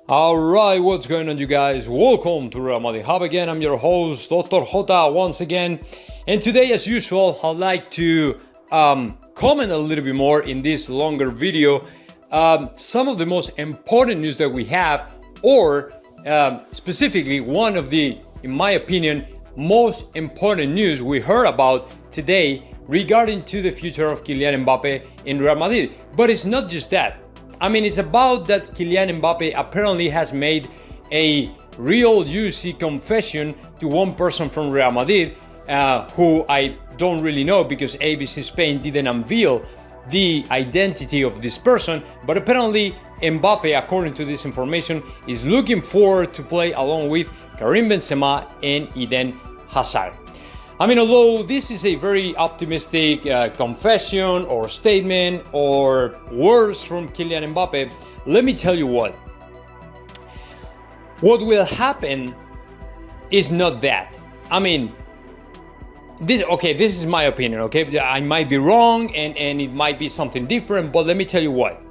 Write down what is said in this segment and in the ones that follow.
Alright, what's going on, you guys? Welcome to Real Madrid Hub again. I'm your host, Dr. Jota, once again. And today, as usual, I'd like to comment a little bit more in this longer video. Some of the most important news that we have, or specifically one of the, in my opinion, most important news we heard about today regarding to the future of Kylian Mbappe in Real Madrid. But it's not just that. I mean, it's about that Kylian Mbappe apparently has made a real juicy confession to one person from Real Madrid, who I don't really know because ABC Spain didn't unveil the identity of this person. But apparently Mbappe, according to this information, is looking forward to play along with Karim Benzema and Eden Hazard. I mean, although this is a very optimistic confession or statement or words from Kylian Mbappe, let me tell you what will happen is not that. I mean, this is my opinion, okay? I might be wrong and it might be something different, but let me tell you what.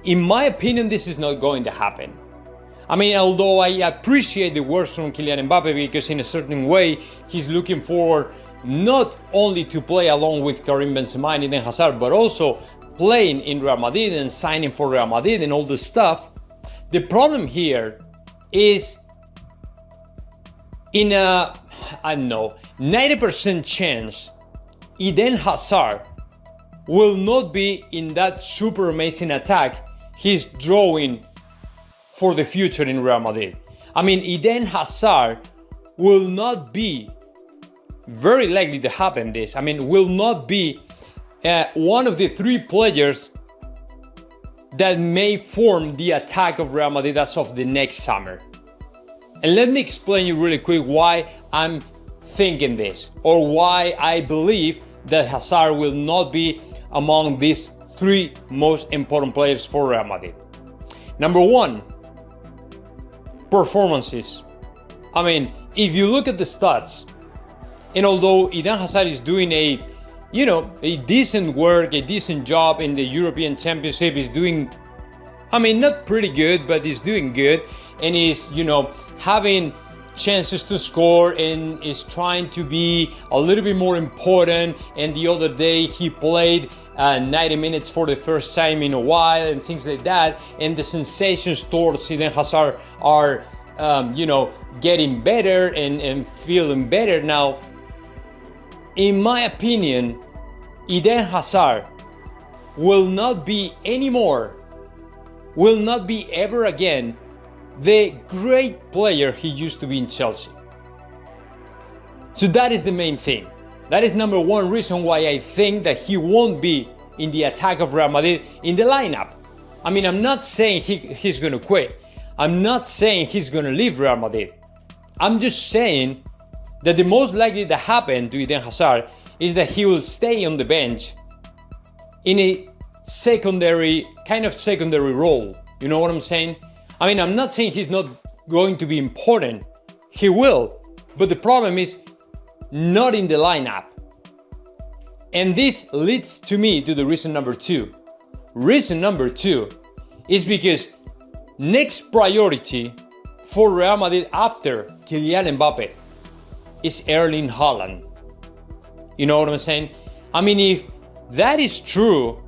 In my opinion, this is not going to happen. I mean, although I appreciate the words from Kylian Mbappe because in a certain way, he's looking forward not only to play along with Karim Benzema and Eden Hazard, but also playing in Real Madrid and signing for Real Madrid and all this stuff. The problem here is in a, 90% chance Eden Hazard will not be in that super amazing attack he's drawing for the future in Real Madrid. I mean, Eden Hazard will not be very likely to happen this. I mean, will not be one of the three players that may form the attack of Real Madrid as of the next summer. And let me explain you really quick why I'm thinking this, or why I believe that Hazard will not be among these three most important players for Real Madrid. Number one, performances. I mean, if you look at the stats, and although Eden Hazard is doing a decent work, a decent job in the European Championship, he's doing, I mean, not pretty good, but he's doing good, and he's, having chances to score and is trying to be a little bit more important. And the other day he played 90 minutes for the first time in a while and things like that. And the sensations towards Eden Hazard are, getting better and feeling better now. In my opinion, Eden Hazard will not be ever again the great player he used to be in Chelsea. So that is the main thing. That is number one reason why I think that he won't be in the attack of Real Madrid in the lineup. I mean, I'm not saying he's going to quit. I'm not saying he's going to leave Real Madrid. I'm just saying that the most likely to happen to Eden Hazard is that he will stay on the bench in a secondary role. You know what I'm saying? I mean, I'm not saying he's not going to be important. He will. But the problem is not in the lineup. And this leads to me to the reason number two. Reason number two is because next priority for Real Madrid after Kylian Mbappe is Erling Haaland. You know what I'm saying? I mean, if that is true,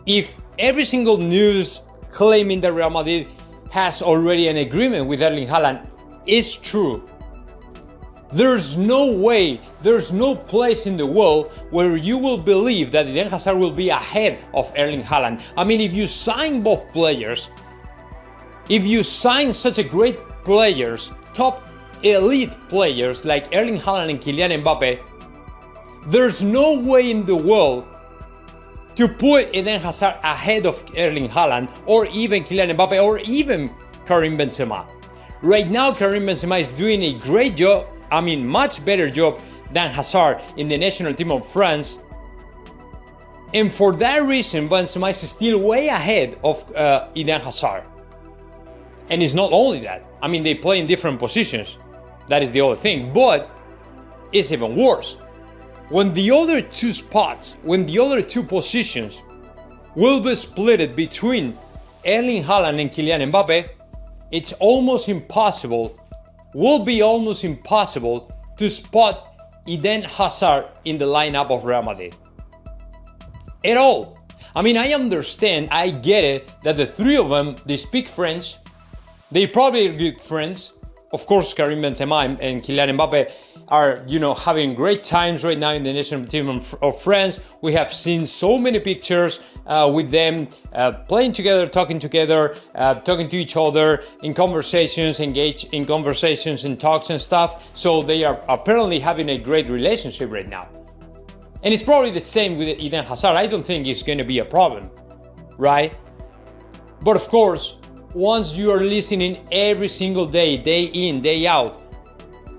if every single news claiming that Real Madrid has already an agreement with Erling Haaland is true, there's no way, there's no place in the world where you will believe that Eden Hazard will be ahead of Erling Haaland. I mean, if you sign both players, if you sign such a great players, top elite players like Erling Haaland and Kylian Mbappe, there's no way in the world to put Eden Hazard ahead of Erling Haaland or even Kylian Mbappe or even Karim Benzema. Right now, Karim Benzema is doing a great job, I mean, much better job than Hazard in the national team of France. And for that reason, Benzema is still way ahead of Eden Hazard. And it's not only that. I mean, they play in different positions. That is the other thing. But it's even worse. When the other two positions will be split between Erling Haaland and Kylian Mbappe, it's almost impossible, will be almost impossible to spot Eden Hazard in the lineup of Real Madrid. At all. I mean, I understand, I get it, that the three of them, they speak French, they probably are good friends. Of course, Karim Benzema and Kylian Mbappe are, having great times right now in the national team of France. We have seen so many pictures with them playing together, talking to each other in conversations, engaged in conversations and talks and stuff. So they are apparently having a great relationship right now. And it's probably the same with Eden Hazard. I don't think it's going to be a problem, right? But of course, once you are listening every single day, day in, day out,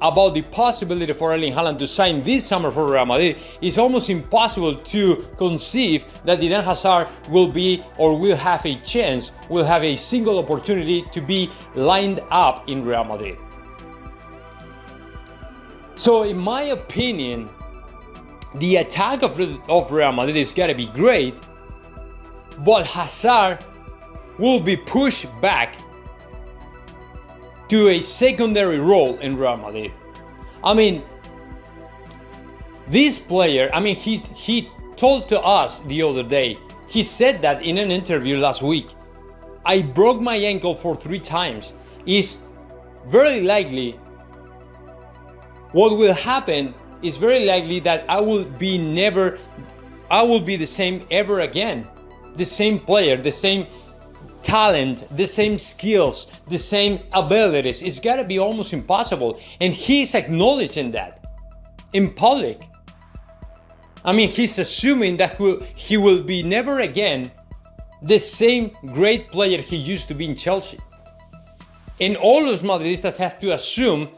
about the possibility for Erling Haaland to sign this summer for Real Madrid, it's almost impossible to conceive that Eden Hazard will have a chance, will have a single opportunity to be lined up in Real Madrid. So in my opinion, the attack of Real Madrid is going to be great, but Hazard will be pushed back to a secondary role in Real Madrid. I mean, this player, he told to us the other day, he said that in an interview last week, I broke my ankle for 3 times. Is very likely, what will happen is very likely that I will be the same ever again. The same player, the same talent, the same skills, the same abilities. It's gotta be almost impossible. And he's acknowledging that in public. I mean, he's assuming that he will be never again the same great player he used to be in Chelsea. And all los Madridistas have to assume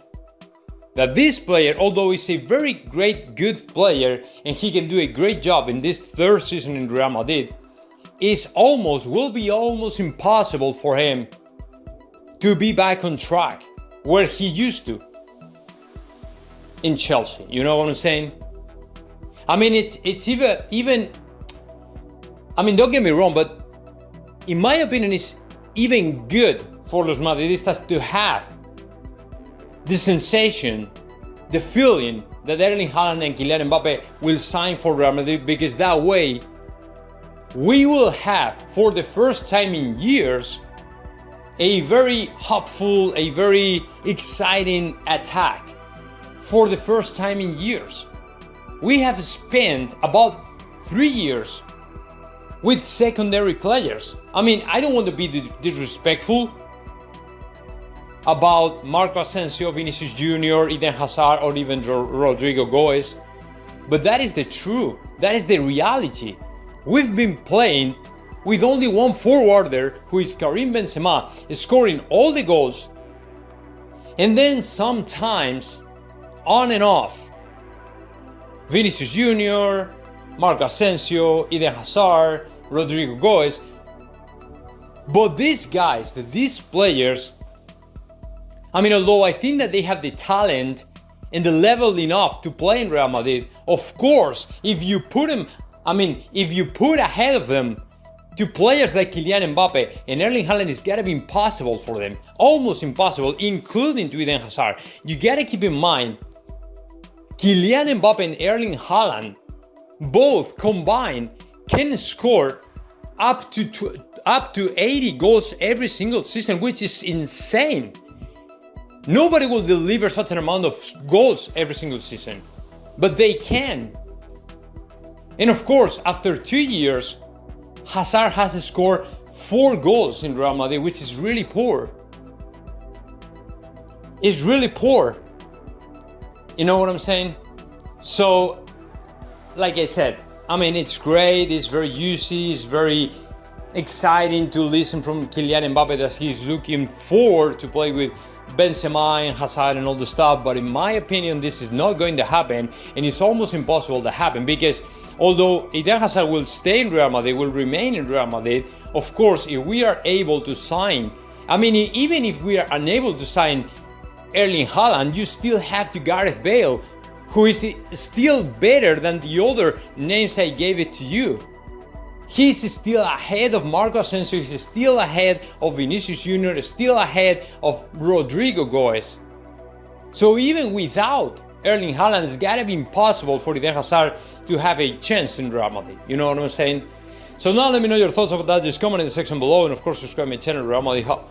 that this player, although he's a very good player, and he can do a great job in this 3rd season in Real Madrid, will be almost impossible for him to be back on track where he used to in Chelsea. You know what I'm saying? I mean, it's even. I mean, don't get me wrong, but in my opinion, it's even good for los Madridistas to have the sensation, the feeling that Erling Haaland and Kylian Mbappe will sign for Real Madrid, because that way we will have, for the first time in years, a very hopeful, a very exciting attack. For the first time in years. We have spent about 3 years with secondary players. I mean, I don't want to be disrespectful about Marco Asensio, Vinicius Jr., Eden Hazard, or even Rodrigo Goes, but that is the truth. That is the reality. We've been playing with only one forwarder, who is Karim Benzema, scoring all the goals, and then sometimes on and off Vinicius Jr., Marco Asensio, Eden Hazard, Rodrigo Goes. But these guys, these players, I mean, although I think that they have the talent and the level enough to play in Real Madrid, of course, if you put ahead of them to players like Kylian Mbappe and Erling Haaland, it's gotta be impossible for them, almost impossible, including to Eden Hazard. You gotta keep in mind, Kylian Mbappe and Erling Haaland, both combined, can score up to 80 goals every single season, which is insane. Nobody will deliver such an amount of goals every single season, but they can. And of course, after 2 years, Hazard has scored 4 goals in Real Madrid, which is really poor. It's really poor. You know what I'm saying? So, like I said, I mean, it's great, it's very juicy, it's very exciting to listen from Kylian Mbappe that he's looking forward to play with Benzema and Hazard and all the stuff, but in my opinion, this is not going to happen, and it's almost impossible to happen, because although Eden Hazard will stay in Real Madrid, will remain in Real Madrid, of course, if we are able to sign, I mean, even if we are unable to sign Erling Haaland, you still have to Gareth Bale, who is still better than the other names I gave it to you. He's still ahead of Marco Asensio, he's still ahead of Vinicius Jr., still ahead of Rodrigo Goes. So even without Erling Haaland, it's gotta be impossible for Eden Hazard to have a chance in Real Madrid. You know what I'm saying? So now let me know your thoughts about that. Just comment in the section below, and of course subscribe to my channel, Real Madrid Hub.